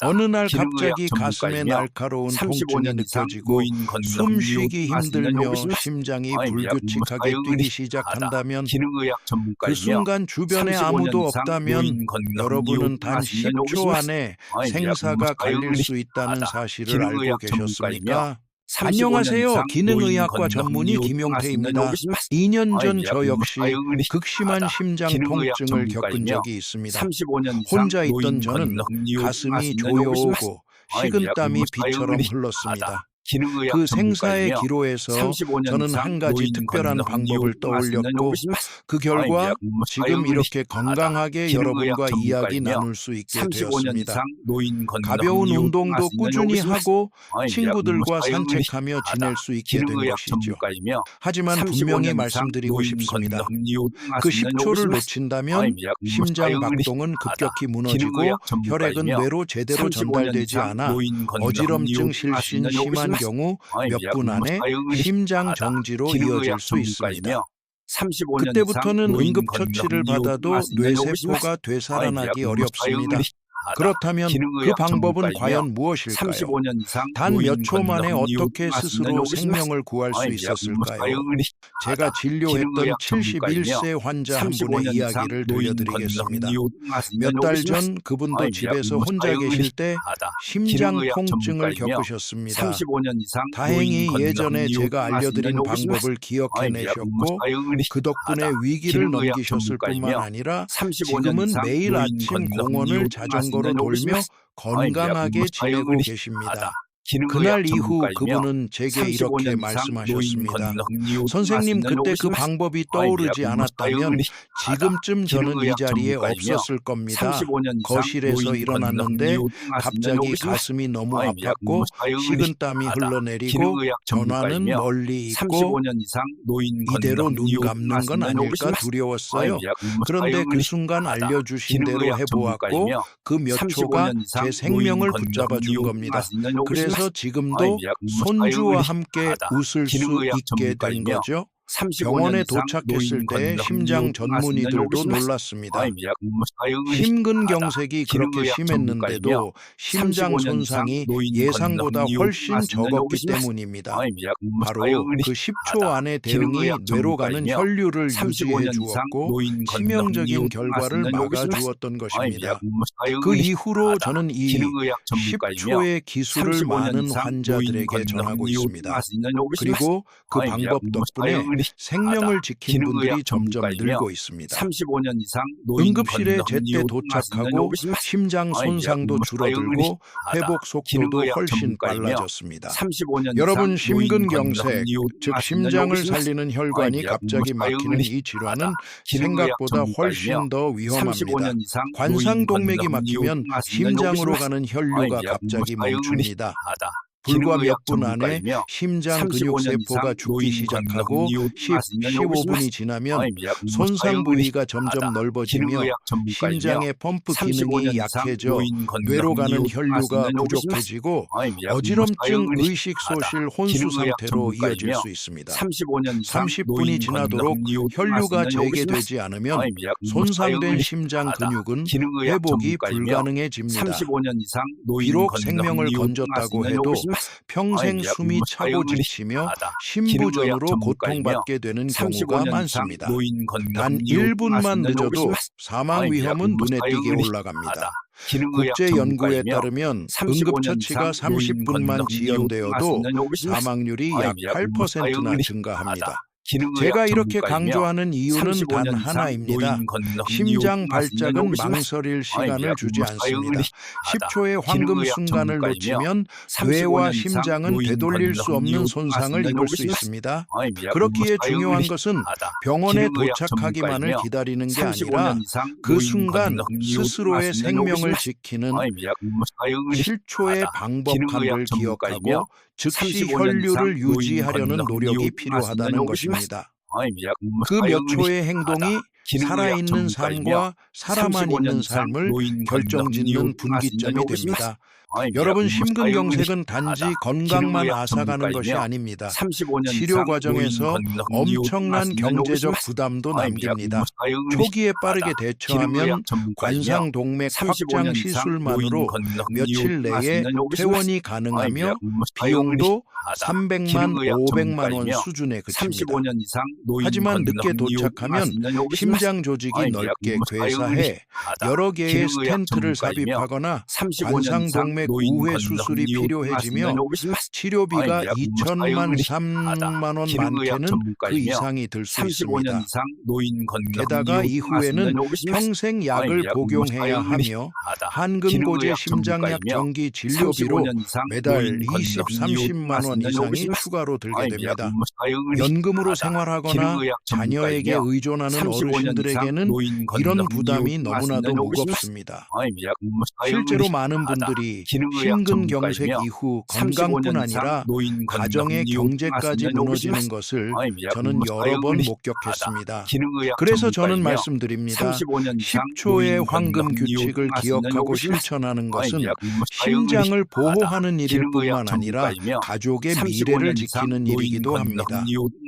어느 날 기능의학 갑자기 가슴에 전문가이며 날카로운 35 통증이 년 이상 느껴지고 노인 건강 숨쉬기 미용 힘들며 아시는 심장이 아이, 불규칙하게 미약, 뛰기 하다. 시작한다면 기능의학 그 전문가이며 순간 주변에 35년 아무도 이상 없다면 노인 건강 여러분은 미용 단 아시는 10초 안에 아이, 생사가 갈릴 수 있다는 하다. 사실을 알고 기능의학 전문가이며 계셨습니까? 35년 안녕하세요. 이상 기능의학과 노인 전문의 건강 김용태입니다. 미용 2년 전 아이, 저 역시 극심한 하다. 심장 기능의학 통증을 겪은 전문가이며 적이 있습니다. 35년 이상 혼자 있던 노인 저는 건강 미용 가슴이 아시는 조여오고 아이, 식은땀이 미약, 비처럼 하다. 흘렀습니다. 기능의학 그 생사의 전문가이며 기로에서 35년 저는 이상 한 가지 노인 특별한 건강 방법을 미용 아시는 떠올렸고 그 결과 지금 이렇게 건강하게 기능의학 여러분과 이야기 전문가이며 나눌 수 있게 35년 되었습니다. 이상 노인 건강 가벼운 미용 운동도 아시는 꾸준히 하고 친구들과 아이, 산책하며 지낼 수 있게 된 기능의학 것이죠. 전문가이며 하지만 35년 분명히 이상 말씀드리고 노인 싶습니다. 건강 미용 그 아시는 10초를 놓친다면 심장 박동은 급격히 무너지고 기능의학 혈액은 전문가이며 뇌로 제대로 35년 전달되지 이상 않아 노인 건강 어지럼증, 미용 실신 아시는 심한 경우 몇 분 안에 심장 정지로 이어질 수 있습니다. 35년 그때부터는 이상 응급처치를 받아도 뇌세포가 되살아나기 어렵습니다. 그렇다면 그 방법은 과연 무엇일까요? 35년 이상 단 몇 초 만에 건강 어떻게 미용 스스로 생명을 구할 수 있었을까요? 제가 진료했던 71세 환자 한 분의 이야기를 들려드리겠습니다. 몇 달 전 그분도 집에서 혼자 계실 때 심장 통증을 겪으셨습니다. 35년 이상 다행히 노인 예전에 건강 제가 미용 알려드린 아시는 방법을 기억해내셨고 그 덕분에 위기를 기능의학 넘기셨을 뿐만 전문가이며 아니라 35년 지금은 이상 매일 노인 아침 건강 공원을 미용 자전거로 아시는 돌며 건강하게 지내고 계십니다. 그날 이후 그분은 제게 이렇게 말씀하셨습니다. 선생님, 그때 그 방법이 떠오르지 않았다면 지금쯤 저는 이 자리에 없었을 겁니다. 거실에서 일어났는데 갑자기 가슴이 너무 아팠고 식은땀이 흘러내리고 전화는 멀리 있고 이대로 눈 감는 건 아닐까 두려웠어요. 그런데 그 순간 알려주신 대로 해보았고 그 몇 초가 제 생명을 붙잡아 준 겁니다. 그래서 지금도 손주와 함께 웃을 수 있게 된 거죠. 병원에 도착했을 때 심장 전문의들도 놀랐습니다. 심근경색이 그렇게 심했는데도 심장 손상이 예상보다 훨씬 적었기 때문입니다. 바로 그 10초 안에 대응이 뇌로 가는 혈류를 유지해 주었고 치명적인 결과를 막아주었던 것입니다. 그 이후로 저는 이 10초의 기술을 많은 환자들에게 전하고 있습니다. 그리고 그 방법 덕분에 생명을 지킨 분들이 점점 늘고 있습니다. 35년 이상 응급실에 제때 도착하고 심장 손상도 줄어들고 회복 속도도 훨씬 빨라졌습니다. 여러분, 심근경색, 즉 심장을 살리는 혈관이 갑자기 막히는 이 질환은 생각보다 훨씬 더 위험합니다. 관상동맥이 막히면 심장으로 가는 혈류가 갑자기 멈춥니다. 불과 몇 분 안에 심장 근육 세포가 죽기 시작하고 15분이 지나면 손상 부위가 점점 넓어지며 심장의 펌프 기능이 약해져 뇌로 가는 혈류가 부족해지고 어지럼증, 의식소실, 혼수 상태로 이어질 수 있습니다. 30분이 지나도록 혈류가 재개되지 않으면 손상된 심장 근육은 회복이 불가능해집니다. 비록 생명을 건졌다고 해도 평생 숨이 차고 지치며 심부전으로 고통받게 되는 경우가 많습니다. 단 1분만 늦어도 사망 위험은 눈에 띄게 올라갑니다. 국제 연구에 따르면 응급처치가 30분만 지연되어도 사망률이 약 8%나 증가합니다. 제가 이렇게 강조하는 이유는 단 하나입니다. 심장 발작은 망설일 시간을 주지 않습니다. 10초의 황금 순간을 놓치면 뇌와 심장은 되돌릴 수 없는 손상을 입을 수 있습니다. 그렇기에 중요한 것은 병원에 도착하기만을 기다리는 게 아니라 그 순간 스스로의 생명을 지키는 실초의 방법함을 기억하고 즉시 혈류를 유지하려는 노력이 필요하다는 것입니다. 그 몇 초의 행동이 살아있는 삶과 살아만 있는 삶을 결정짓는 분기점이 됩니다. 여러분, 심근경색은 단지 건강만 앗아가는 것이 아닙니다. 치료 과정에서 엄청난 경제적 부담도 남깁니다. 초기에 빠르게 대처하면 관상동맥 확장 시술만으로 며칠 내에 퇴원이 가능하며 비용도 300만, 500만 원 수준에 그칩니다. 하지만 늦게 도착하면 심장 조직이 넓게 괴사해 여러 개의 스텐트를 삽입하거나 관상동맥 우회 수술이 필요해지며 치료비가 2천만, 3만 원, 많게는 그 이상이 들 수 있습니다. 게다가 이후에는 평생 약을 복용해야 하며 한근고제 심장약 정기 진료비로 매달 20, 30만 원 이상이 추가로 들게 됩니다. 연금으로 생활하거나 자녀에게 의존하는 어르신들에게는 이런 부담이 너무나도 무겁습니다. 실제로 많은 분들이 심근경색 이후 건강뿐 아니라 가정의 경제까지 무너지는 것을 저는 여러 번 목격했습니다. 그래서 저는 말씀드립니다. 10초의 황금 규칙을 기억하고 실천하는 것은 심장을 보호하는 일일 뿐만 아니라 가족의 미래를 지키는 일이기도 합니다.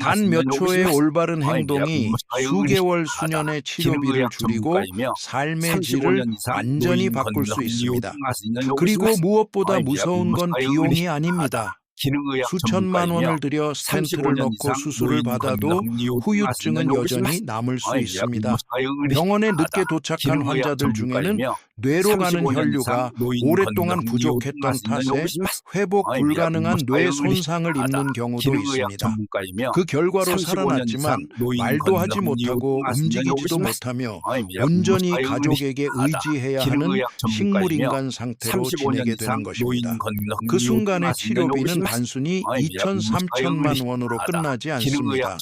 단 몇 초의 올바른 행동이 수개월, 수년의 치료비를 줄이고 삶의 질을 완전히 바꿀 수 있습니다. 그리고 무엇보다 무서운 건 비용이 아닙니다. 수천만 원을 들여 스텐트를 넣고 수술을 받아도 후유증은 여전히 남을 수 있습니다. 병원에 늦게 도착한 환자들 중에는 뇌로 가는 혈류가 오랫동안 부족했던 탓에 회복 불가능한 뇌 손상을 입는 경우도 있습니다. 그 결과로 살아났지만 말도 하지 못하고 움직이지도 못하며 온전히 가족에게 의지해야 하는 식물인간 상태로 지내게 되는 것입니다. 그 순간의 치료비는 단순히 2천, 3천만 원으로 끝나지 않습니다.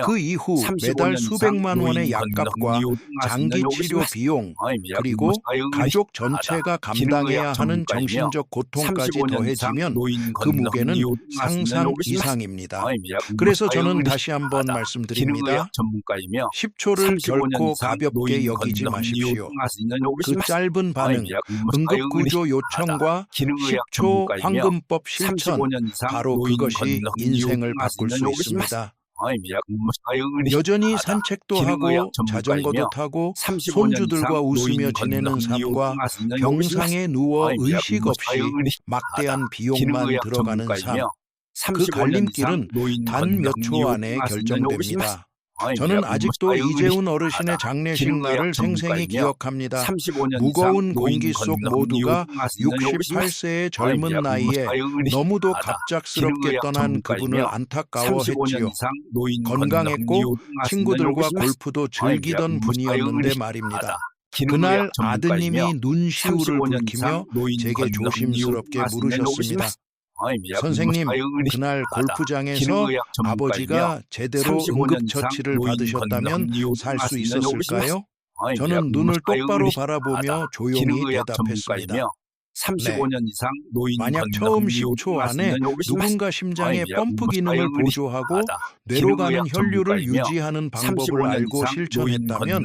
그 이후 매달 수백만 원의 약값과 장기 치료 비용, 그리고 가족 전체가 감당해야 하는 정신적 고통까지 더해지면 그 무게는 상상 이상입니다. 그래서 저는 다시 한번 말씀드립니다. 10초를 결코 가볍게 여기지 마십시오. 그 짧은 반응, 응급구조 요청과 10초 황금법 실천, 바로 그것이 인생을 바꿀 수 있습니다. 여전히 산책도 하고 자전거도 타고 손주들과 웃으며 지내는 삶과 병상에 누워 의식 없이 막대한 비용만 들어가는 삶, 그 갈림길은 단 몇 초 안에 결정됩니다. 저는 아직도 이재훈 어르신의 장례식 날을 생생히 기억합니다. 무거운 공기 속 모두가 68세의 젊은 나이에 너무도 갑작스럽게 떠난 그분을 안타까워했지요. 건강했고 친구들과 골프도 즐기던 분이었는데 말입니다. 그날 아드님이 눈시울을 붉히며 제게 조심스럽게 물으셨습니다. 선생님, 그날 골프장에서 아버지가 제대로 응급처치를 받으셨다면 살 수 있었을까요? 저는 눈을 똑바로 바라보며 조용히 대답했습니다. 35년 이상 만약 처음 10초 안에 누군가 심장의 펌프 기능을 보조하고 뇌로 가는 혈류를 유지하는 방법을 알고 실천했다면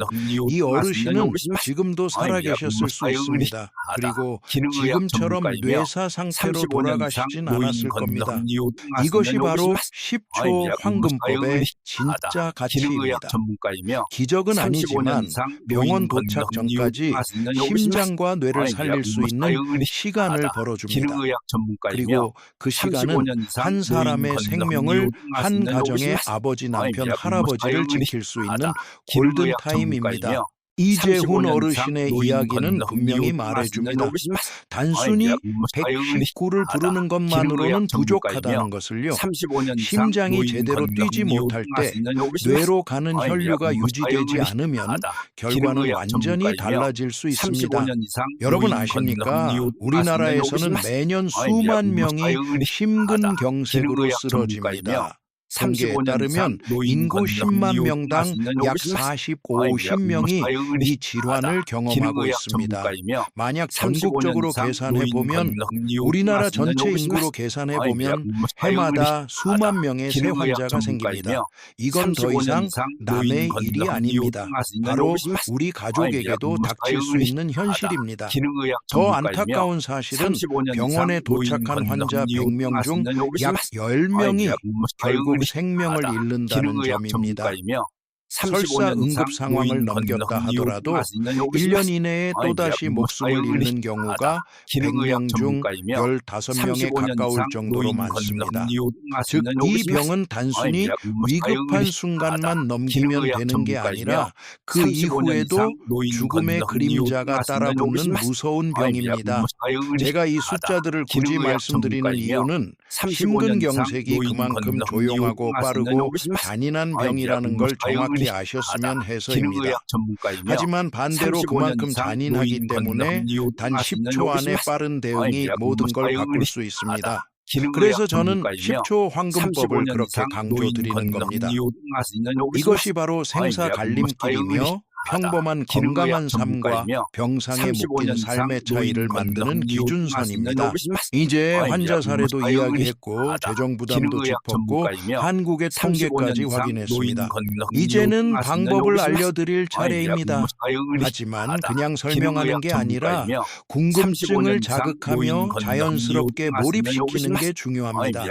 이 어르신은 지금도 살아계셨을 수 있습니다. 그리고 지금처럼 뇌사 상태로 돌아가시진 않았을 겁니다. 이것이 바로 10초 황금법의 진짜 가치입니다. 기적은 아니지만 병원 도착 전까지 심장과 뇌를 살릴 수 있는 시간을 벌어줍니다. 그리고 그 시간은 한 사람의 생명을, 한 가정의 아버지, 남편, 할아버지를 지킬 수 있는 골든타임입니다. 이재훈 어르신의 이야기는 분명히 말해줍니다. 단순히 119를 부르는 것만으로는 부족하다는 것을요. 심장이 제대로 뛰지 못할 때 뇌로 가는 혈류가 유지되지 않으면 결과는 완전히 달라질 수 있습니다. 여러분 아십니까? 우리나라에서는 매년 수만 명이 심근경색으로 쓰러집니다. 통계에 따르면 인구 10만 명당 약 40, 50명이 이 질환을 경험하고 있습니다. 만약 전국적으로 계산해보면 우리나라 전체 인구로 계산해보면 해마다 수만 명의 새 환자가 생깁니다. 이건 더 이상 남의 일이 아닙니다. 바로 우리 가족에게도 닥칠 수 있는 현실입니다. 더 안타까운 사실은 병원에 도착한 환자 100명 중 약 10명이 결국 생명을 잃는다는 점입니다. 설사 응급 상황을 넘겼다 하더라도 1년 이내에 또다시 목숨을 잃는 경우가 100명 중 15명에 가까울 정도로 많습니다. 즉, 이 병은 단순히 위급한 순간만 넘기면 되는 게 아니라 그 이후에도 죽음의 그림자가 따라붙는 무서운 병입니다. 제가 이 숫자들을 굳이 말씀드리는 이유는 심근경색이 그만큼 조용하고 빠르고 잔인한 병이라는 걸 정확히 아셨으면 해서입니다. 하지만 반대로 그만큼 잔인하기 때문에 단 10초 안에 빠른 대응이 모든 걸 바꿀 수 있습니다. 그래서 저는 10초 황금법을 그렇게 강조드리는 겁니다. 이것이 바로 생사 갈림길이며 평범한 건강한 삶과 병상에 묶인 삶의 차이를 만드는 기준선입니다. 이제 환자 사례도 이야기했고 재정 부담도 짚었고 한국의 통계까지 확인했습니다. 이제는 방법을 알려드릴 차례입니다. 하지만 그냥 설명하는 게 아니라 궁금증을 자극하며 자연스럽게 몰입시키는 게 중요합니다.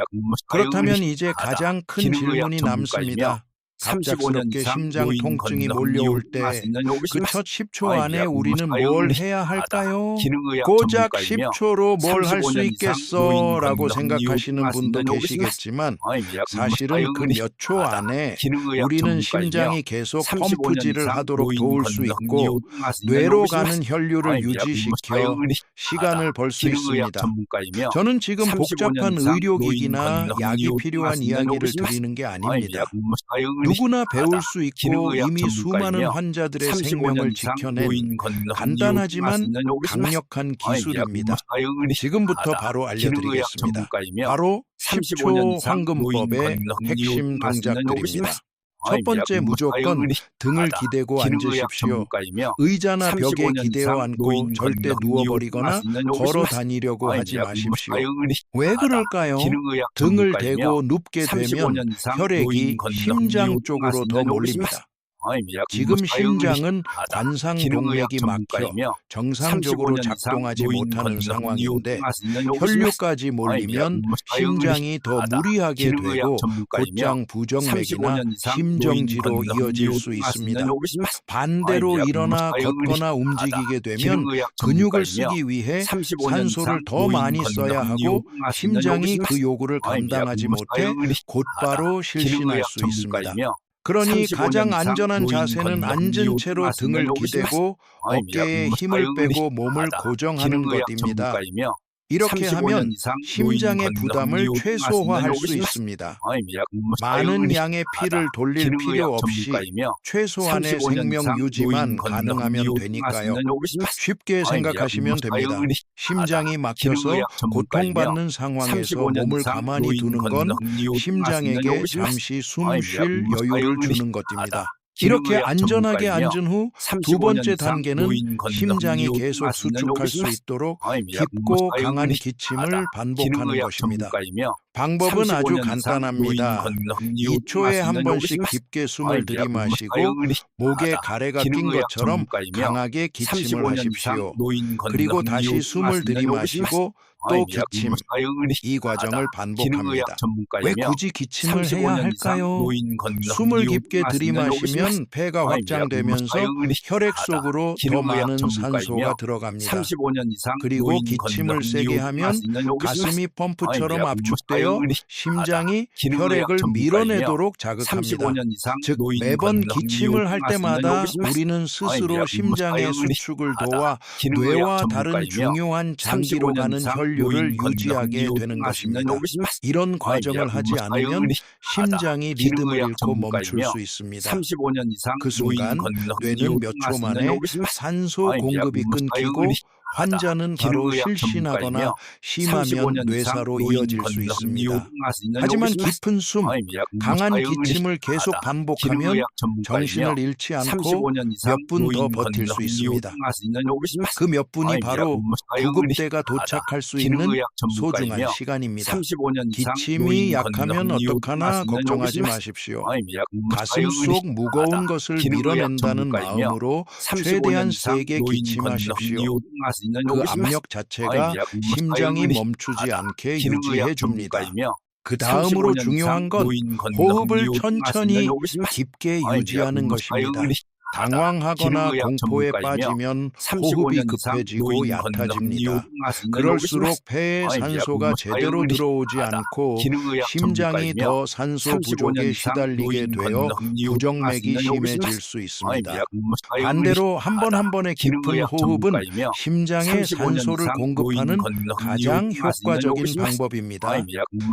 그렇다면 이제 가장 큰 질문이 남습니다. 갑작스럽게 심장 통증이 몰려올 때 그 첫 10초 안에 우리는 뭘 해야 할까요? 고작 10초로 뭘 할 수 있겠어 라고 생각하시는 분도 계시겠지만 사실은 그 몇 초 안에 우리는 심장이 계속 펌프질을 하도록 도울 수 있고 뇌로 가는 혈류를 유지시켜 시간을 벌 수 있습니다. 저는 지금 복잡한 의료기기나 약이 필요한 이야기를 드리는 게 아닙니다. 누구나 배울 수 있고 이미 수많은 환자들의 생명을 지켜낸 간단하지만 강력한 기술입니다. 지금부터 바로 알려드리겠습니다. 바로 10초 황금법의 핵심 동작들입니다. 첫 번째, 무조건 등을 기대고 앉으십시오. 의자나 벽에 기대어 앉고 절대 누워버리거나 걸어 다니려고 하지 마십시오. 왜 그럴까요? 등을 대고 눕게 되면 혈액이 심장 쪽으로 더 몰립니다. 지금 심장은 관상 동맥이 막혀 정상적으로 작동하지 못하는 상황인데 혈류까지 몰리면 심장이 더 무리하게 되고 곧장 부정맥이나 심정지로 이어질 수 있습니다. 반대로 일어나 걷거나 움직이게 되면 근육을 쓰기 위해 산소를 더 많이 써야 하고 심장이 그 요구를 감당하지 못해 곧바로 실신할 수 있습니다. 그러니 가장 안전한 자세는 앉은 채로 등을 기대고 어깨에 힘을 빼고 몸을 고정하는 것입니다. 이렇게 하면 심장의 부담을 최소화할 수 있습니다. 많은 양의 피를 돌릴 필요 없이 최소한의 생명 유지만 가능하면 되니까요. 쉽게 생각하시면 됩니다. 심장이 막혀서 고통받는 상황에서 몸을 가만히 두는 건 심장에게 잠시 숨 쉴 여유를 주는 것입니다. 이렇게 안전하게 앉은 후 두 번째 단계는 심장이 계속 수축할 수 있도록 깊고 강한 기침을 반복하는 것입니다. 방법은 아주 간단합니다. 2초에 한 번씩 깊게 숨을 들이마시고 목에 가래가 낀 것처럼 강하게 기침을 하십시오. 그리고 다시 숨을 들이마시고 또 기침, 이 과정을 반복합니다. 왜 굳이 기침을 해야 할까요? 숨을 깊게 들이마시면 폐가 확장되면서 혈액 속으로 더 많은 산소가 들어갑니다. 그리고 기침을 세게 하면 가슴이 펌프처럼 압축되어 심장이 혈액을 밀어내도록 자극합니다. 즉, 매번 기침을 할 때마다 우리는 스스로 심장의 수축을 도와 뇌와 다른 중요한 장기로 가는 혈류를 유지하게 되는 것입니다. 이런 과정을 하지 않으면 심장이 리듬을 잃고 멈출 수 있습니다. 그 순간 뇌는 몇 초 만에 산소 공급이 끊기고 환자는 바로 실신하거나 심하면 뇌사로 이어질 수 있습니다. 하지만 깊은 숨, 강한 기침을 계속 반복하면 정신을 잃지 않고 몇 분 더 버틸 수 있습니다. 그 몇 분이 바로 구급대가 도착할 수 있는 소중한 시간입니다. 기침이 약하면 어떡하나 걱정하지 마십시오. 가슴 속 무거운 것을 밀어낸다는 마음으로 최대한 세게 기침하십시오. 그 압력 자체가 심장이 멈추지 않게 유지해 줍니다. 그 다음으로 중요한 건 호흡을 천천히 깊게 유지하는 것입니다. 당황하거나 공포에 빠지면 호흡이 급해지고 얕아집니다. 그럴수록 폐에 산소가 제대로 들어오지 않고 심장이 더 산소 부족에 시달리게 되어 부정맥이 심해질 수 있습니다. 반대로 한 번 한 번의 깊은 호흡은 심장에 산소를 공급하는 가장 효과적인 방법입니다.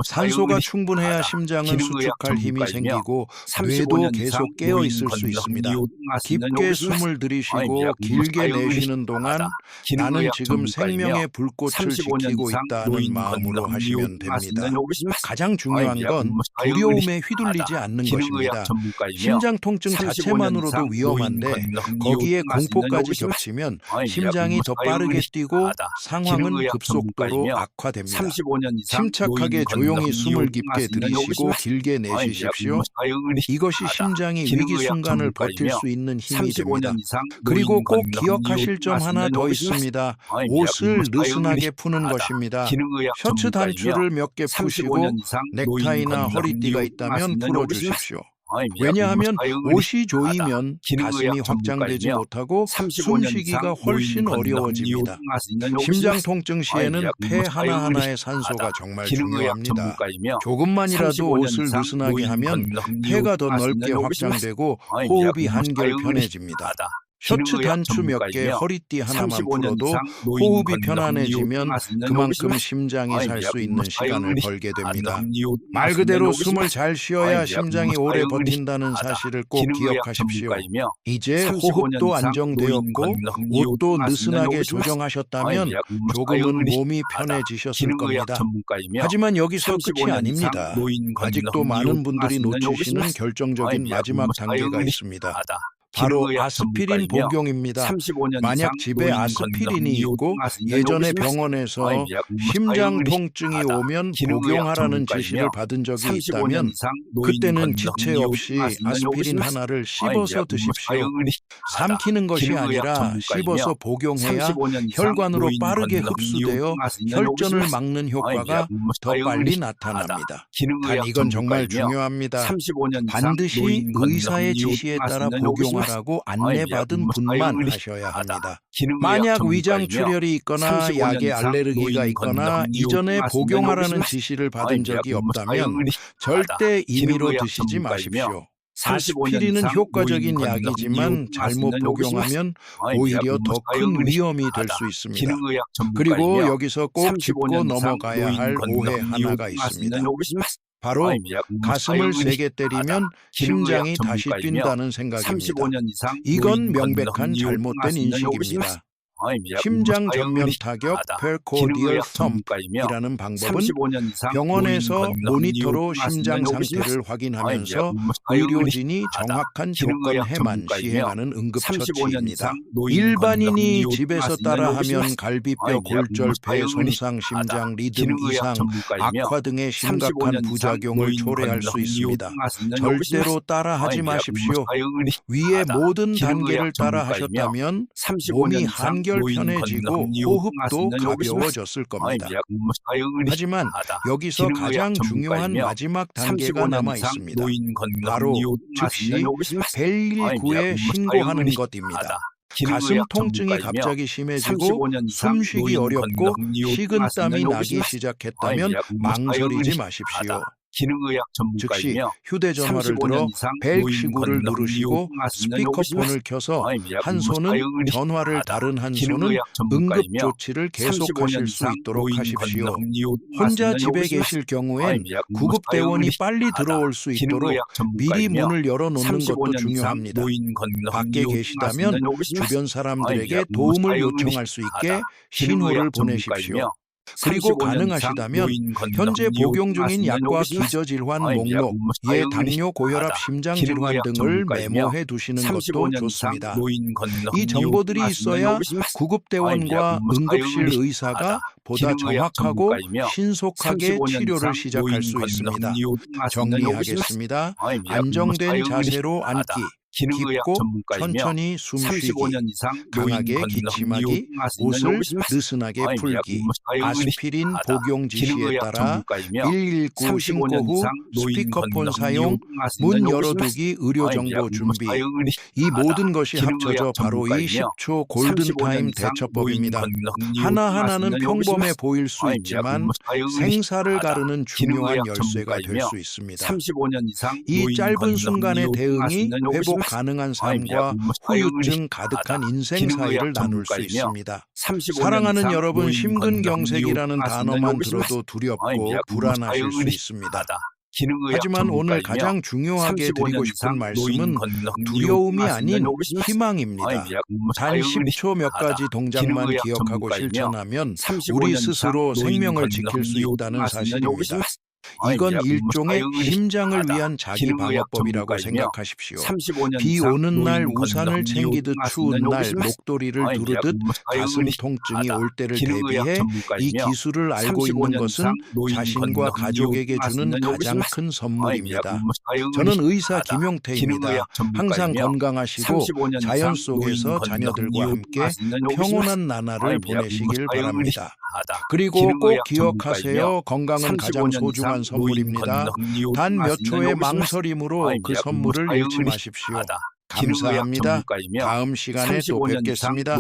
산소가 충분해야 심장은 수축할 힘이 생기고 뇌도 계속 깨어 있을 수 있습니다. 깊게 숨을 들이쉬고 길게 내쉬는 동안 나는 지금 생명의 불꽃을 지키고 있다는 마음으로 하시면 됩니다. 가장 중요한 건 두려움에 휘둘리지 않는 것입니다. 심장 통증 자체만으로도 위험한데 거기에 공포까지 겹치면 심장이 더 빠르게 뛰고 상황은 급속도로 악화됩니다. 침착하게 조용히 숨을 깊게 들이쉬고 길게 내쉬십시오. 이것이 심장이 위기 순간을 버틸 수 있는 힘이 됩니다. 그리고 꼭 기억하실 점 하나 더 있습니다. 옷을 느슨하게 푸는 것입니다. 셔츠 단추를 몇 개 푸시고 넥타이나 허리띠가 있다면 풀어주십시오. 왜냐하면 옷이 조이면 가슴이 확장되지 못하고 숨쉬기가 훨씬 어려워집니다. 심장 통증 시에는 폐 하나하나의 산소가 정말 중요합니다. 조금만이라도 옷을 느슨하게 하면 폐가 더 넓게 확장되고 호흡이 한결 편해집니다. 셔츠 단추 몇 개, 허리띠 하나만 풀어도 호흡이 편안해지면 그만큼 심장이 살 수 있는 시간을 벌게 됩니다. 말 그대로 숨을 잘 쉬어야 심장이 오래 버틴다는 사실을 꼭 기억하십시오. 이제 호흡도 안정되었고 옷도 느슨하게 조정하셨다면 조금은 몸이 편해지셨을 겁니다. 하지만 여기서 끝이 아닙니다. 아직도 많은 분들이 놓치시는 결정적인 마지막 단계가 있습니다. 바로 아스피린 복용입니다. 만약 집에 아스피린이 있고 예전에 병원에서 심장 통증이 오면 복용하라는 지시를 받은 적이 있다면 그때는 지체 없이 아스피린 하나를 씹어서 드십시오. 삼키는 것이 아니라 씹어서 복용해야 혈관으로 빠르게 흡수되어 혈전을 막는 효과가 더 빨리 나타납니다. 단 이건 정말 중요합니다. 반드시 의사의 지시에 따라 복용하라고 안내받은 분만 하셔야 합니다. 만약 위장 출혈이 있거나 약에 알레르기가 있거나 이전에 복용하라는 지시를 받은 적이 없다면 절대 임의로 드시지 마십시오. 아스피린은 효과적인 약이지만 잘못 복용하면 오히려 더 큰 위험이 될 수 있습니다. 그리고 여기서 꼭 짚고 넘어가야 할 오해 하나가 있습니다. 바로 가슴을 세게 때리면 심장이 다시 뛴다는 생각입니다. 이건 명백한 잘못된 인식입니다. 심장 전면 타격 percordial thump이라는 방법은 병원에서 모니터로 심장 상태를 확인하면서 의료진이 정확한 조건해만 시행하는 응급처치입니다. 일반인이 집에서 따라하면 갈비뼈 골절, 폐 손상, 심장 리듬 이상, 악화 등의 심각한 부작용을 초래할 수 있습니다. 절대로 따라하지 마십시오. 위의 모든 단계를 따라하셨다면 몸이 한결 편해지고 호흡도 가벼워졌을 겁니다. 하지만 여기서 가장 중요한 마지막 단계가 남아 있습니다. 바로 즉시 119에 신고하는 것입니다. 가슴 통증이 갑자기 심해지고 숨쉬기 어렵고 식은땀이 나기 시작했다면 망설이지 마십시오. 기능의학 즉시 전문가이며 휴대전화를 35년 들어 이상 벨 노인 시구를 건강 누르시고 이용하시는 스피커폰을 켜서 한 손은 전화를 다른 한 손은 기능의학 전문가이며 응급조치를 계속하실 35년 수 이상 있도록 노인 하십시오. 건강 혼자 이용하시는 집에 계실 경우엔 구급대원이 빨리 들어올 수 있도록 미리 문을 열어놓는 것도 중요합니다. 밖에 계시다면 주변 사람들에게 도움을 요청할 수 있게 신호를 보내십시오. 그리고 가능하시다면 현재 복용 중인 약과 기저질환 목록, 당뇨, 고혈압, 심장질환 등을 메모해 두시는 것도 좋습니다. 이 정보들이 있어야 구급대원과 응급실 의사가 보다 정확하고 신속하게 치료를 시작할 수 있습니다. 정리하겠습니다. 안정된 자세로 앉기, 깊고 천천히 숨쉬기, 강하게 기침하기, 옷을 느슨하게 풀기, 아스피린 복용 지시에 따라 119 신고 후 스피커폰 사용, 문 열어두기 의료정보 준비, 이 모든 것이 합쳐져 바로 이 10초 골든타임 대처법입니다. 하나하나는 평범해 보일 수 있지만 생사를 가르는 중요한 열쇠가 될 수 있습니다. 이 짧은 순간의 대응이 회복 가능한 삶과 후유증 가득한 인생 사이를 나눌 수 있습니다. 사랑하는 여러분, 심근경색이라는 단어만 들어도 두렵고 불안하실 수 있습니다. 하지만 오늘 가장 중요하게 드리고 싶은 말씀은 두려움이 아닌 희망입니다. 단 10초 몇 가지 동작만 기억하고 실천하면 우리 스스로 생명을 지킬 수 있다는 사실입니다. 이건 일종의 심장을 위한 자기 방어법이라고 생각하십시오. 비 오는 날 우산을 챙기듯 추운 날 목도리를 두르듯 가슴 통증이 올 때를 대비해 이 기술을 알고 있는 것은 자신과 가족에게 주는 가장 큰 선물입니다. 저는 의사 김용태입니다. 항상 건강하시고 자연 속에서 자녀들과 함께 평온한 나날을 보내시길 바랍니다. 그리고 꼭 기억하세요. 건강은 가장 소중한 선물입니다. 단 몇 초의 망설임으로 그 선물을 잃지 마십시오. 감사합니다. 다음 시간에 또 뵙겠습니다.